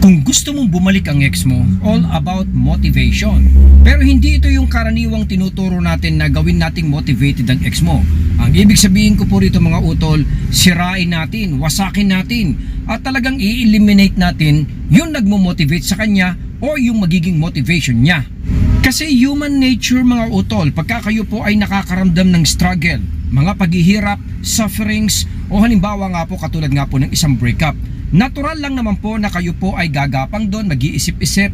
Kung gusto mong bumalik ang ex mo, all about motivation. Pero hindi ito yung karaniwang tinuturo natin na gawin nating motivated ang ex mo. Ang ibig sabihin ko po rito mga utol, sirain natin, wasakin natin, at talagang i-eliminate natin yung nagmo-motivate sa kanya o yung magiging motivation niya. Kasi human nature mga utol, pagka kayo po ay nakakaramdam ng struggle, mga paghihirap, sufferings, o halimbawa nga po katulad nga po ng isang breakup, natural lang naman po na kayo po ay gagapang doon, mag-iisip-isip.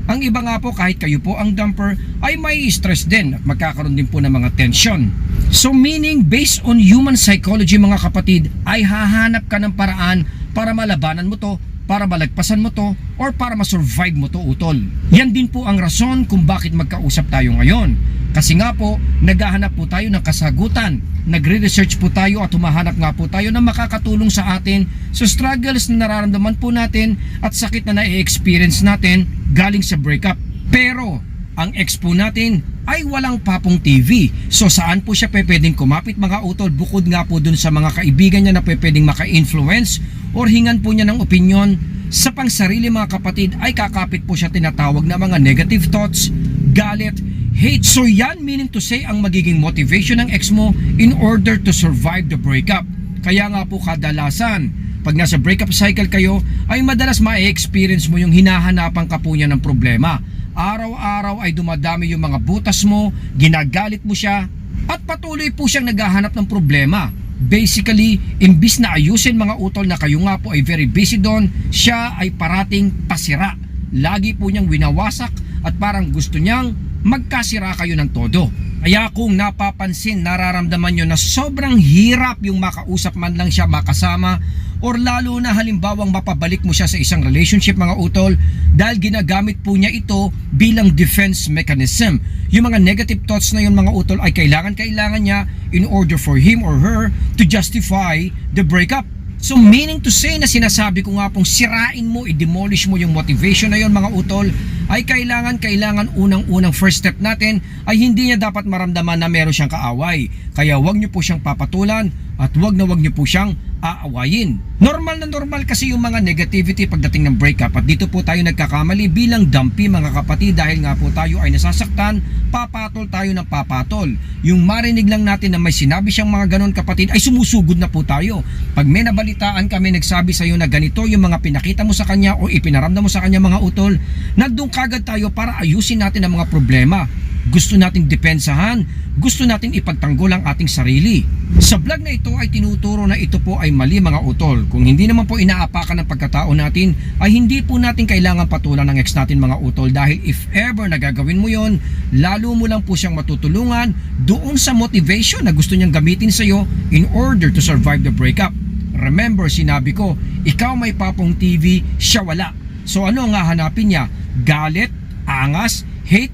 Ang iba nga po kahit kayo po ang dumper ay may stress din at magkakaroon din po ng mga tension. So meaning based on human psychology mga kapatid ay hahanap ka ng paraan para malabanan mo to, para malagpasan mo to, or para masurvive mo to utol. Yan din po ang rason kung bakit magkausap tayo ngayon. Kasi nga po, naghahanap po tayo ng kasagutan. Nagre-research po tayo at humahanap nga po tayo na makakatulong sa atin sa struggles na nararamdaman po natin at sakit na na-experience natin galing sa breakup. Pero, ang ex po natin ay walang papong TV. So saan po siya pwedeng kumapit mga utol bukod nga po dun sa mga kaibigan niya na pwedeng maka-influence or hingan po niya ng opinion sa pangsarili mga kapatid ay kakapit po siya tinatawag na mga negative thoughts, galit, hate. So yan meaning to say ang magiging motivation ng ex mo in order to survive the breakup. Kaya nga po kadalasan pag nasa breakup cycle kayo ay madalas ma-experience mo yung hinahanapan ka po niya ng problema. Araw-araw ay dumadami yung mga butas mo, ginagalit mo siya at patuloy po siyang naghahanap ng problema. Basically, imbis na ayusin mga utol na kayo nga po ay very busy doon, siya ay parating pasira. Lagi po niyang winawasak at parang gusto niyang magkasira kayo ng todo. Kaya kung napapansin, nararamdaman nyo na sobrang hirap yung makausap man lang siya makasama or lalo na halimbawang mapabalik mo siya sa isang relationship mga utol dahil ginagamit po niya ito bilang defense mechanism. Yung mga negative thoughts na yun mga utol ay kailangan niya in order for him or her to justify the breakup. So meaning to say na sinasabi ko nga pong sirain mo, i-demolish mo yung motivation na yun mga utol ay kailangan unang-unang first step natin ay hindi niya dapat maramdaman na meron siyang kaaway. Kaya wag niyo po siyang papatulan at wag niyo po siyang aawayin. Normal na normal kasi yung mga negativity pagdating ng breakup at dito po tayo nagkakamali bilang dumpy mga kapatid dahil nga po tayo ay nasasaktan, papatol tayo ng papatol. Yung marinig lang natin na may sinabi siyang mga ganon kapatid ay sumusugod na po tayo. Pag may nabalitaan kami nagsabi sa iyo na ganito yung mga pinakita mo sa kanya o ipinaramdam mo sa kanya mga utol, nandun kagad tayo para ayusin natin ang mga problema. Gusto nating depensahan, gusto nating ipagtanggol ang ating sarili. Sa vlog na ito ay tinuturo na ito po ay mali mga utol. Kung hindi naman po inaapakan ng pagkatao natin, ay hindi po natin kailangan patulan ng ex natin mga utol dahil if ever nagagawin mo yon, lalo mo lang po siyang matutulungan doon sa motivation na gusto niyang gamitin sa iyo in order to survive the breakup. Remember, sinabi ko, ikaw may papong TV, siya wala. So ano nga hanapin niya? Galit, angas, hate,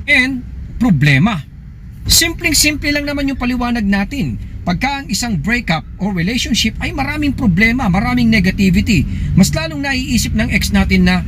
and problema. Simpleng-simple lang naman yung paliwanag natin. Pagka ang isang breakup or relationship ay maraming problema, maraming negativity, mas lalong naiisip ng ex natin na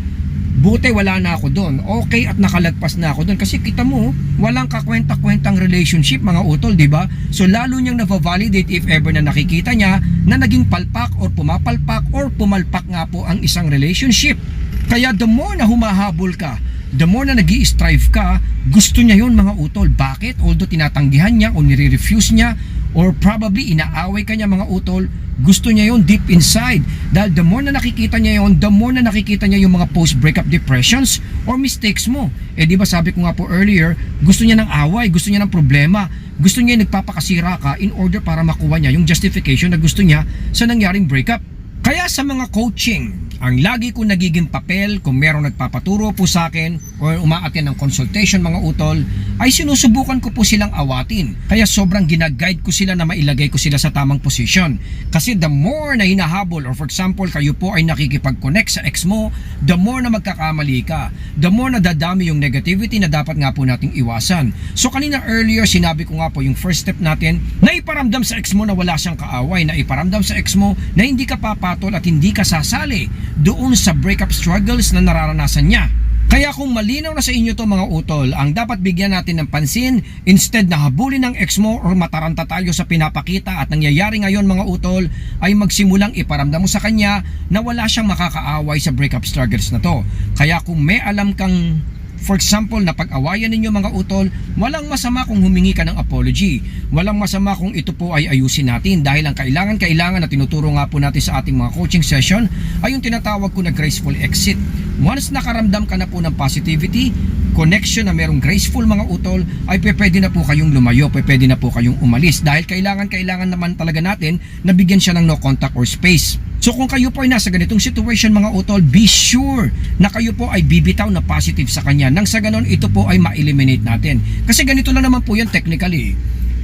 buti wala na ako doon, okay at nakalagpas na ako doon kasi kita mo, walang kakwenta-kwentang relationship mga utol, di ba? So lalo niyang na-validate if ever na nakikita niya na naging palpak or pumapalpak or pumalpak nga po ang isang relationship. Kaya the more na humahabol ka, the more na nag-i-strive ka, gusto niya yon mga utol. Bakit? Although tinatanggihan niya o nire-refuse niya or probably inaaway ka niya mga utol, gusto niya yon deep inside. Dahil the more na nakikita niya yon, the more na nakikita niya yung mga post-breakup depressions or mistakes mo. Eh di ba sabi ko nga po earlier, gusto niya ng away, gusto niya ng problema, gusto niya yung nagpapakasira ka in order para makuha niya yung justification na gusto niya sa nangyaring breakup. Kaya sa mga coaching, ang lagi ko nagiging papel kung merong nagpapaturo po sa akin o umaattend ng consultation mga utol, ay sinusubukan ko po silang awatin. Kaya sobrang ginaguide ko sila na mailagay ko sila sa tamang position. Kasi the more na hinahabol or for example kayo po ay nakikipag-connect sa ex mo, the more na magkakamali ka, the more na dadami yung negativity na dapat nga po nating iwasan. So kanina earlier sinabi ko nga po yung first step natin na iparamdam sa ex mo na wala siyang kaaway, na iparamdam sa ex mo na hindi ka papatol at hindi ka sasali doon sa breakup struggles na nararanasan niya. Kaya kung malinaw na sa inyo to mga utol, ang dapat bigyan natin ng pansin, instead na habulin ng ex mo or mataranta tayo sa pinapakita at nangyayari ngayon mga utol, ay magsimulang iparamdam mo sa kanya na wala siyang makakaaway sa breakup struggles na to. Kaya kung may alam kang, for example, na pag-awayan ninyo mga utol, walang masama kung humingi ka ng apology. Walang masama kung ito po ay ayusin natin dahil ang kailangan na tinuturo nga po natin sa ating mga coaching session ay yung tinatawag ko na graceful exit. Once nakaramdam ka na po ng positivity, connection na merong graceful mga utol, ay pwede na po kayong lumayo, pwede na po kayong umalis dahil kailangan naman talaga natin na bigyan siya ng no contact or space. So kung kayo po ay nasa ganitong situation mga utol, be sure na kayo po ay bibitaw na positive sa kanya. Nang sa ganon, ito po ay ma-eliminate natin. Kasi ganito lang naman po yan technically.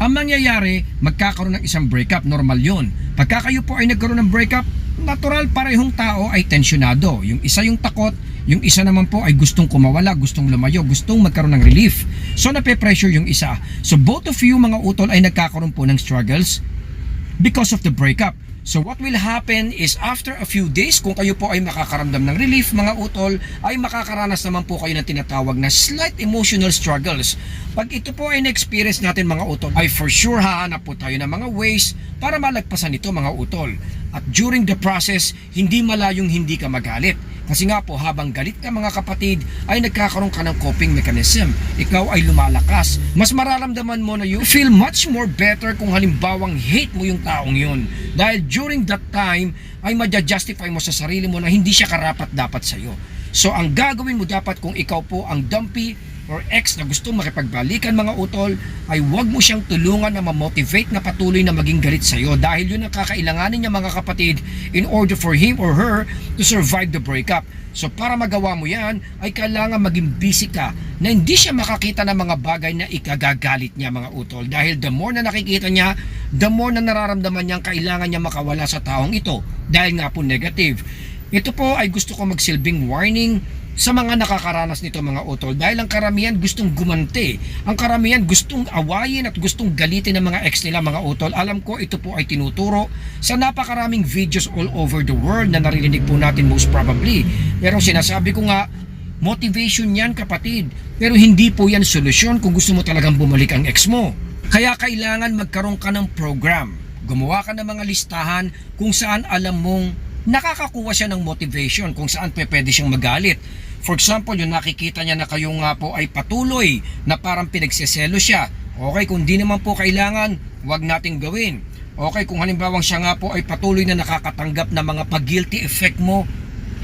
Ang mangyayari, magkakaroon ng isang breakup, normal yun. Pagka kayo po ay nagkaroon ng breakup, natural parehong tao ay tensyonado. Yung isa yung takot, yung isa naman po ay gustong kumawala, gustong lumayo, gustong magkaroon ng relief. So nape-pressure yung isa. So both of you mga utol ay nagkakaroon po ng struggles because of the breakup. So what will happen is after a few days, kung kayo po ay makakaramdam ng relief mga utol, ay makakaranas naman po kayo ng tinatawag na slight emotional struggles. Pag ito po ay na-experience natin mga utol, ay for sure hahanap po tayo ng mga ways para malagpasan ito mga utol. At during the process, hindi malayong hindi ka magalit. Kasi nga po, habang galit ka mga kapatid, ay nagkakaroon ka ng coping mechanism. Ikaw ay lumalakas. Mas mararamdaman mo na you feel much more better kung halimbawang hate mo yung taong yun. Dahil during that time, ay madja-justify mo sa sarili mo na hindi siya karapat-dapat sa'yo. So ang gagawin mo dapat kung ikaw po ang dumpy or ex na gusto makipagbalikan mga utol, ay huwag mo siyang tulungan na ma-motivate na patuloy na maging galit sa'yo dahil yun ang kakailanganin niya mga kapatid in order for him or her to survive the breakup. So para magawa mo yan, ay kailangan maging busy ka na hindi siya makakita ng mga bagay na ikagagalit niya mga utol dahil the more na nakikita niya, the more na nararamdaman niyang kailangan niya makawala sa taong ito dahil nga po negative. Ito po ay gusto ko magsilbing warning sa mga nakakaranas nito mga utol dahil ang karamihan gustong gumanti, ang karamihan gustong awayin at gustong galitin ng mga ex nila mga utol. Alam ko ito po ay tinuturo sa napakaraming videos all over the world na naririnig po natin most probably. Pero sinasabi ko nga, motivation yan kapatid, pero hindi po yan solusyon kung gusto mo talagang bumalik ang ex mo. Kaya kailangan magkaroon ka ng program, gumawa ka ng mga listahan kung saan alam mong nakakakuha siya ng motivation, kung saan pwede siyang magalit. For example, yung nakikita niya na kayo nga po ay patuloy na parang pinagseselo siya. Okay, kung di naman po kailangan, wag nating gawin. Okay, kung halimbawang siya nga po ay patuloy na nakakatanggap ng mga pag-guilty effect mo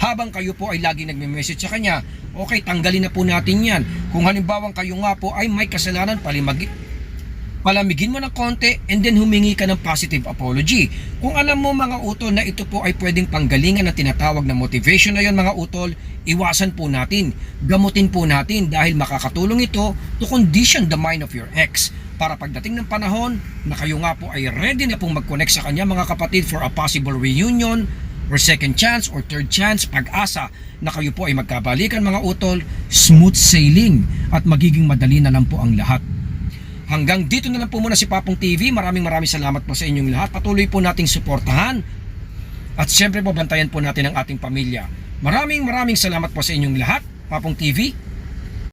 habang kayo po ay lagi nagme-message sa kanya, okay, tanggalin na po natin yan. Kung halimbawang kayo nga po ay may kasalanan, palamigin mo ng konti and then humingi ka ng positive apology. Kung alam mo mga utol na ito po ay pwedeng panggalingan na tinatawag na motivation na yon mga utol, iwasan po natin, gamutin po natin dahil makakatulong ito to condition the mind of your ex para pagdating ng panahon na kayo nga po ay ready na pong mag-connect sa kanya mga kapatid for a possible reunion or second chance or third chance, pag-asa na kayo po ay magkabalikan mga utol, smooth sailing at magiging madali na lang po ang lahat. Hanggang dito na lang po muna si Papong TV. Maraming salamat po sa inyong lahat. Patuloy po nating suportahan at siyempre po bantayan po natin ang ating pamilya. Maraming salamat po sa inyong lahat. Papong TV,